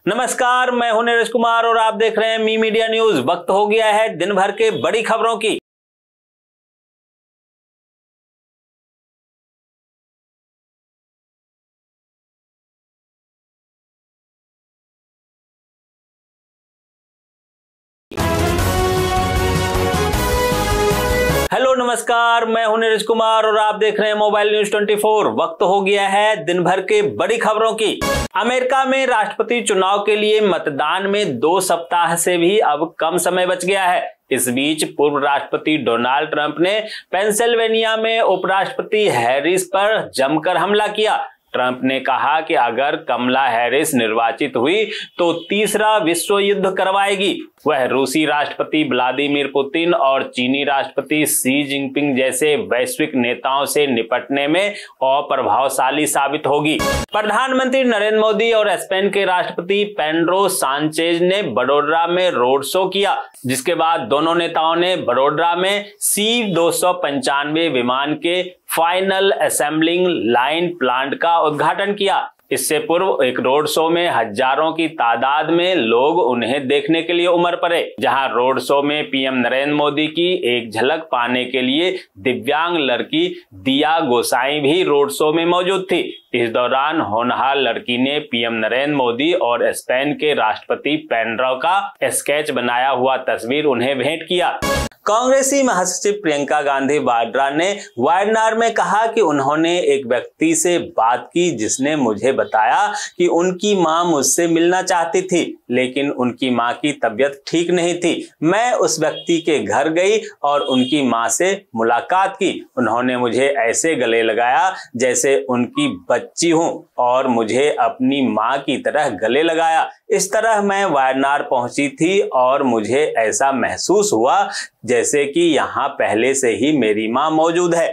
नमस्कार, मैं हूं नीरज कुमार और आप देख रहे हैं मी मीडिया न्यूज। वक्त हो गया है दिन भर के बड़ी खबरों की। हेलो नमस्कार, मैं हूं नीरज कुमार और आप देख रहे हैं मोबाइल न्यूज 24। वक्त हो गया है दिन भर के बड़ी खबरों की। अमेरिका में राष्ट्रपति चुनाव के लिए मतदान में 2 सप्ताह से भी अब कम समय बच गया है। इस बीच पूर्व राष्ट्रपति डोनाल्ड ट्रंप ने पेंसिल्वेनिया में उपराष्ट्रपति हैरिस पर जमकर हमला किया। ट्रंप ने कहा कि अगर कमला हैरिस निर्वाचित हुई तो तीसरा विश्व युद्ध करवाएगी। वह रूसी राष्ट्रपति व्लादिमीर पुतिन और चीनी राष्ट्रपति शी जिनपिंग जैसे वैश्विक नेताओं से निपटने में अप्रभावशाली साबित होगी। प्रधानमंत्री नरेंद्र मोदी और स्पेन के राष्ट्रपति पेड्रो सांचेज ने वडोदरा में रोड शो किया, जिसके बाद दोनों नेताओं ने वडोदरा में C-295 विमान के फाइनल असेंबलिंग लाइन प्लांट का उद्घाटन किया। इससे पूर्व एक रोड शो में हजारों की तादाद में लोग उन्हें देखने के लिए उमड़ पड़े। जहां रोड शो में पीएम नरेंद्र मोदी की एक झलक पाने के लिए दिव्यांग लड़की दिया गोसाई भी रोड शो में मौजूद थी। इस दौरान होनहार लड़की ने पीएम नरेंद्र मोदी और स्पेन के राष्ट्रपति पेड्रो का स्केच बनाया हुआ तस्वीर उन्हें भेंट किया। कांग्रेसी महासचिव प्रियंका गांधी वाड्रा ने वायनाड में कहा कि उन्होंने एक व्यक्ति से बात की जिसने मुझे बताया कि उनकी मां मुझसे मिलना चाहती थी, लेकिन उनकी मां की तबीयत ठीक नहीं थी। मैं उस व्यक्ति के घर गई और उनकी मां से मुलाकात की। उन्होंने मुझे ऐसे गले लगाया जैसे उनकी बच्ची हूं और मुझे अपनी मां की तरह गले लगाया। इस तरह मैं वायनाड पहुंची थी और मुझे ऐसा महसूस हुआ जैसे कि यहाँ पहले से ही मेरी मां मौजूद है।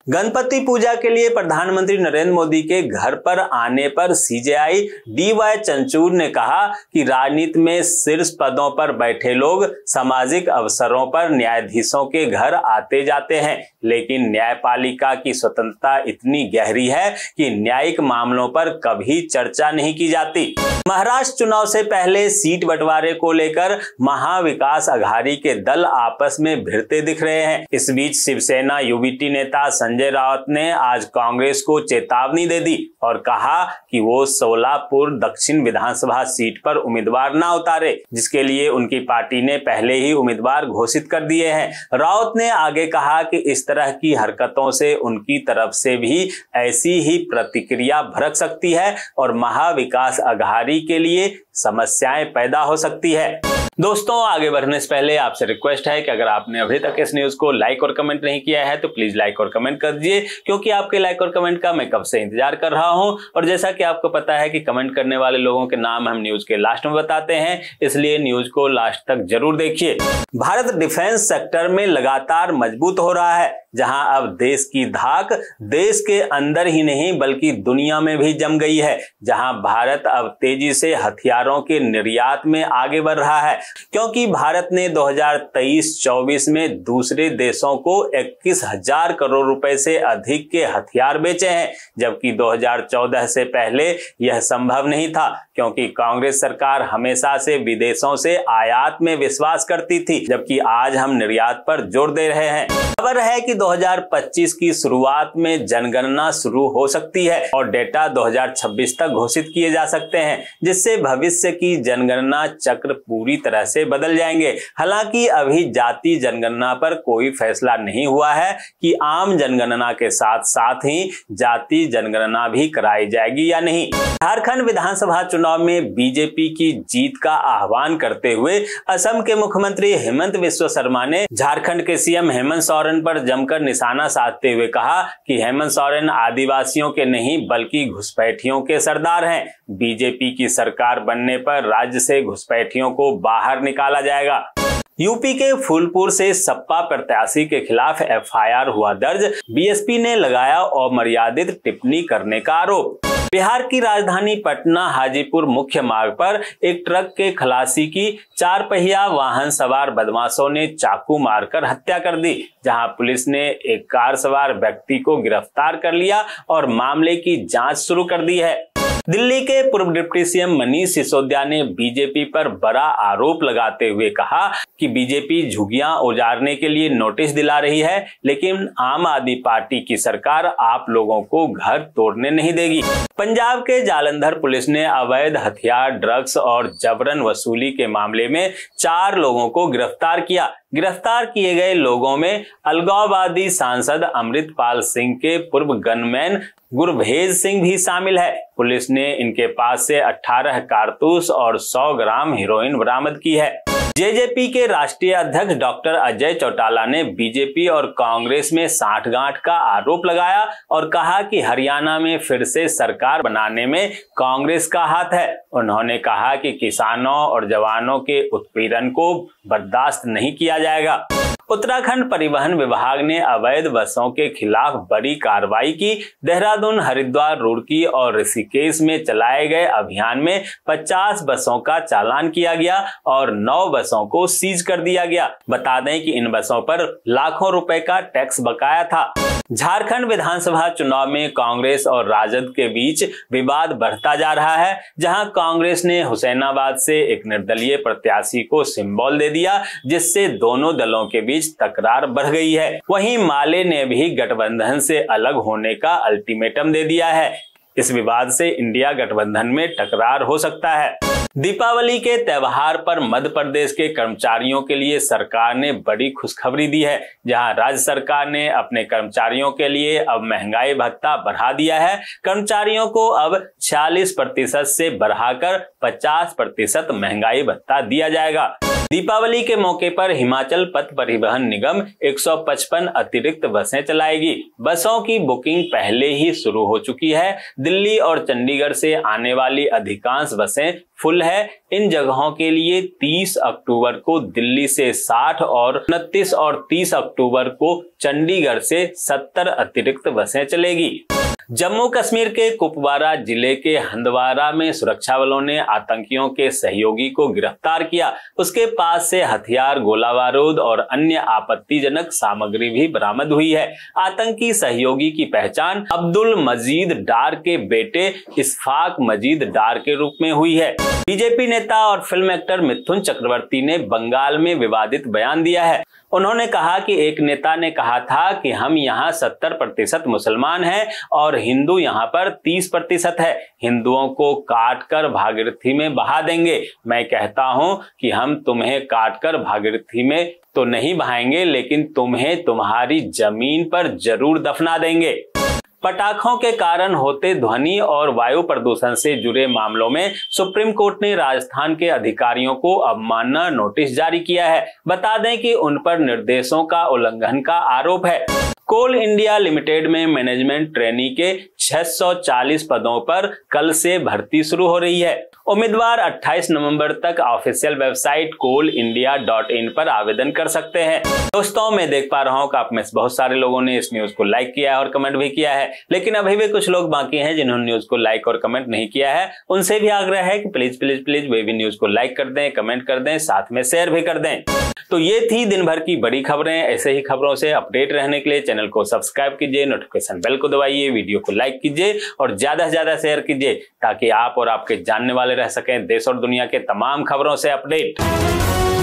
गणपति पूजा के लिए प्रधानमंत्री नरेंद्र मोदी के घर पर आने पर सीजेआई DY चंचूर ने कहा कि राजनीति में शीर्ष पदों पर बैठे लोग सामाजिक अवसरों पर न्यायाधीशों के घर आते जाते हैं, लेकिन न्यायपालिका की स्वतंत्रता इतनी गहरी है कि न्यायिक मामलों पर कभी चर्चा नहीं की जाती। महाराष्ट्र चुनाव से पहले सीट बंटवारे को लेकर महाविकास अघाड़ी के दल आपस में भिड़ते दिख रहे हैं। इस बीच शिवसेना UBT नेता संजय राउत ने आज कांग्रेस को चेतावनी दे दी और कहा कि वो सोलापुर दक्षिण विधानसभा सीट पर उम्मीदवार ना उतारे, जिसके लिए उनकी पार्टी ने पहले ही उम्मीदवार घोषित कर दिए हैं। राउत ने आगे कहा कि इस तरह की हरकतों से उनकी तरफ से भी ऐसी ही प्रतिक्रिया भड़क सकती है और महाविकास अघाड़ी के लिए समस्याएं पैदा हो सकती है। दोस्तों, आगे बढ़ने से पहले आपसे रिक्वेस्ट है कि अगर आपने अभी तक इस न्यूज को लाइक और कमेंट नहीं किया है तो प्लीज लाइक और कमेंट कर दीजिए, क्योंकि आपके लाइक और कमेंट का मैं कब से इंतजार कर रहा हूं। और जैसा कि आपको पता है कि कमेंट करने वाले लोगों के नाम हम न्यूज के लास्ट में बताते हैं, इसलिए न्यूज को लास्ट तक जरूर देखिए। भारत डिफेंस सेक्टर में लगातार मजबूत हो रहा है, जहां अब देश की धाक देश के अंदर ही नहीं बल्कि दुनिया में भी जम गई है। जहां भारत अब तेजी से हथियारों के निर्यात में आगे बढ़ रहा है, क्योंकि भारत ने 2023-24 में दूसरे देशों को 21,000 करोड़ रुपए से अधिक के हथियार बेचे हैं, जबकि 2014 से पहले यह संभव नहीं था, क्योंकि कांग्रेस सरकार हमेशा से विदेशों से आयात में विश्वास करती थी, जबकि आज हम निर्यात पर जोर दे रहे हैं। खबर है कि 2025 की शुरुआत में जनगणना शुरू हो सकती है और डेटा 2026 तक घोषित किए जा सकते हैं, जिससे भविष्य की जनगणना चक्र पूरी तरह से बदल जाएंगे। हालांकि अभी जाति जनगणना पर कोई फैसला नहीं हुआ है कि आम जनगणना के साथ साथ ही जाति जनगणना भी कराई जाएगी या नहीं। झारखंड विधानसभा चुनाव में बीजेपी की जीत का आह्वान करते हुए असम के मुख्यमंत्री हेमंत बिस्वा शर्मा ने झारखंड के CM हेमंत सोरेन पर जमकर निशाना साधते हुए कहा कि हेमंत सोरेन आदिवासियों के नहीं बल्कि घुसपैठियों के सरदार हैं। बीजेपी की सरकार बनने पर राज्य से घुसपैठियों को बाहर निकाला जाएगा। यूपी के फूलपुर से सपा प्रत्याशी के खिलाफ FIR हुआ दर्ज, बीएसपी ने लगाया अमर्यादित टिप्पणी करने का आरोप। बिहार की राजधानी पटना हाजीपुर मुख्य मार्ग पर एक ट्रक के खलासी की 4 पहिया वाहन सवार बदमाशों ने चाकू मारकर हत्या कर दी, जहां पुलिस ने एक कार सवार व्यक्ति को गिरफ्तार कर लिया और मामले की जांच शुरू कर दी है। दिल्ली के पूर्व डिप्टी सीएम मनीष सिसोदिया ने बीजेपी पर बड़ा आरोप लगाते हुए कहा कि बीजेपी झुग्गियां उजाड़ने के लिए नोटिस दिला रही है, लेकिन आम आदमी पार्टी की सरकार आप लोगों को घर तोड़ने नहीं देगी। पंजाब के जालंधर पुलिस ने अवैध हथियार, ड्रग्स और जबरन वसूली के मामले में 4 लोगों को गिरफ्तार किया। गिरफ्तार किए गए लोगों में अलगाववादी सांसद अमृतपाल सिंह के पूर्व गनमैन गुरभेज सिंह भी शामिल है। पुलिस ने इनके पास से 18 कारतूस और 100 ग्राम हेरोइन बरामद की है। जेजेपी के राष्ट्रीय अध्यक्ष डॉक्टर अजय चौटाला ने बीजेपी और कांग्रेस में साठगांठ का आरोप लगाया और कहा कि हरियाणा में फिर से सरकार बनाने में कांग्रेस का हाथ है। उन्होंने कहा कि किसानों और जवानों के उत्पीड़न को बर्दाश्त नहीं किया जाएगा। उत्तराखंड परिवहन विभाग ने अवैध बसों के खिलाफ बड़ी कार्रवाई की। देहरादून, हरिद्वार, रुड़की और ऋषिकेश में चलाए गए अभियान में 50 बसों का चालान किया गया और 9 बसों को सीज कर दिया गया। बता दें कि इन बसों पर लाखों रुपए का टैक्स बकाया था। झारखंड विधानसभा चुनाव में कांग्रेस और राजद के बीच विवाद बढ़ता जा रहा है, जहां कांग्रेस ने हुसैनाबाद से एक निर्दलीय प्रत्याशी को सिंबल दे दिया, जिससे दोनों दलों के बीच तकरार बढ़ गई है। वहीं माले ने भी गठबंधन से अलग होने का अल्टीमेटम दे दिया है। इस विवाद से इंडिया गठबंधन में टकरार हो सकता है। दीपावली के त्यौहार पर मध्य प्रदेश के कर्मचारियों के लिए सरकार ने बड़ी खुशखबरी दी है, जहां राज्य सरकार ने अपने कर्मचारियों के लिए अब महंगाई भत्ता बढ़ा दिया है। कर्मचारियों को अब 46% से बढ़ाकर 50% महंगाई भत्ता दिया जाएगा। दीपावली के मौके पर हिमाचल पथ परिवहन निगम 155 अतिरिक्त बसें चलाएगी। बसों की बुकिंग पहले ही शुरू हो चुकी है। दिल्ली और चंडीगढ़ से आने वाली अधिकांश बसें फुल है। इन जगहों के लिए 30 अक्टूबर को दिल्ली से 60 और 29 और 30 अक्टूबर को चंडीगढ़ से 70 अतिरिक्त बसें चलेगी। जम्मू कश्मीर के कुपवारा जिले के हंदवारा में सुरक्षा बलों ने आतंकियों के सहयोगी को गिरफ्तार किया। उसके पास से हथियार, गोला बारूद और अन्य आपत्तिजनक सामग्री भी बरामद हुई है। आतंकी सहयोगी की पहचान अब्दुल मजीद डार के बेटे इस्फाक मजीद डार के रूप में हुई है। बीजेपी नेता और फिल्म एक्टर मिथुन चक्रवर्ती ने बंगाल में विवादित बयान दिया है। उन्होंने कहा कि एक नेता ने कहा था कि हम यहाँ 70% मुसलमान हैं और हिंदू यहाँ पर 30% है। हिंदुओं को काटकर भागीरथी में बहा देंगे। मैं कहता हूँ कि हम तुम्हें काटकर भागीरथी में तो नहीं बहाएंगे, लेकिन तुम्हें तुम्हारी जमीन पर जरूर दफना देंगे। पटाखों के कारण होते ध्वनि और वायु प्रदूषण से जुड़े मामलों में सुप्रीम कोर्ट ने राजस्थान के अधिकारियों को अवमानना नोटिस जारी किया है। बता दें कि उन पर निर्देशों का उल्लंघन का आरोप है। कोल इंडिया लिमिटेड में मैनेजमेंट ट्रेनी के 640 पदों पर कल से भर्ती शुरू हो रही है। उम्मीदवार 28 नवंबर तक ऑफिशियल वेबसाइट coalindia.in पर आवेदन कर सकते हैं। दोस्तों, मैं देख पा रहा हूँ कि आप में से बहुत सारे लोगों ने इस न्यूज को लाइक किया है और कमेंट भी किया है, लेकिन अभी भी कुछ लोग बाकी हैं जिन्होंने न्यूज को लाइक और कमेंट नहीं किया है। उनसे भी आग्रह है कि प्लीज प्लीज प्लीज वे भी न्यूज को लाइक कर दें, कमेंट कर दें, साथ में शेयर भी कर दें। तो ये थी दिन भर की बड़ी खबरें। ऐसे ही खबरों से अपडेट रहने के लिए चैनल को सब्सक्राइब कीजिए, नोटिफिकेशन बेल को दबाइए, वीडियो को लाइक कीजिए और ज्यादा से ज्यादा शेयर कीजिए, ताकि आप और आपके जानने वाले रह सकें देश और दुनिया के तमाम खबरों से अपडेट।